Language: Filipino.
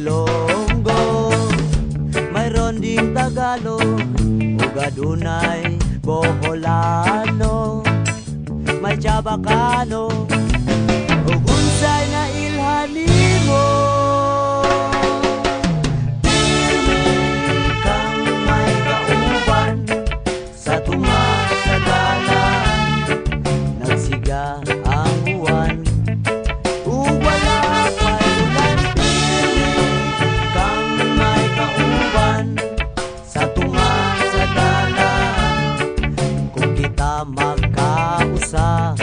Ilonggo, mayroon ding Tagalog, ug adunay Boholano, may Chabacano, ug unsay na ilhanimo. Kang may kauban sa tunga sa dalan, nagsiga ang uwan, ug wala pa'y ulan. Kang may kauban sa tunga sa dalan, kung kita magkausa,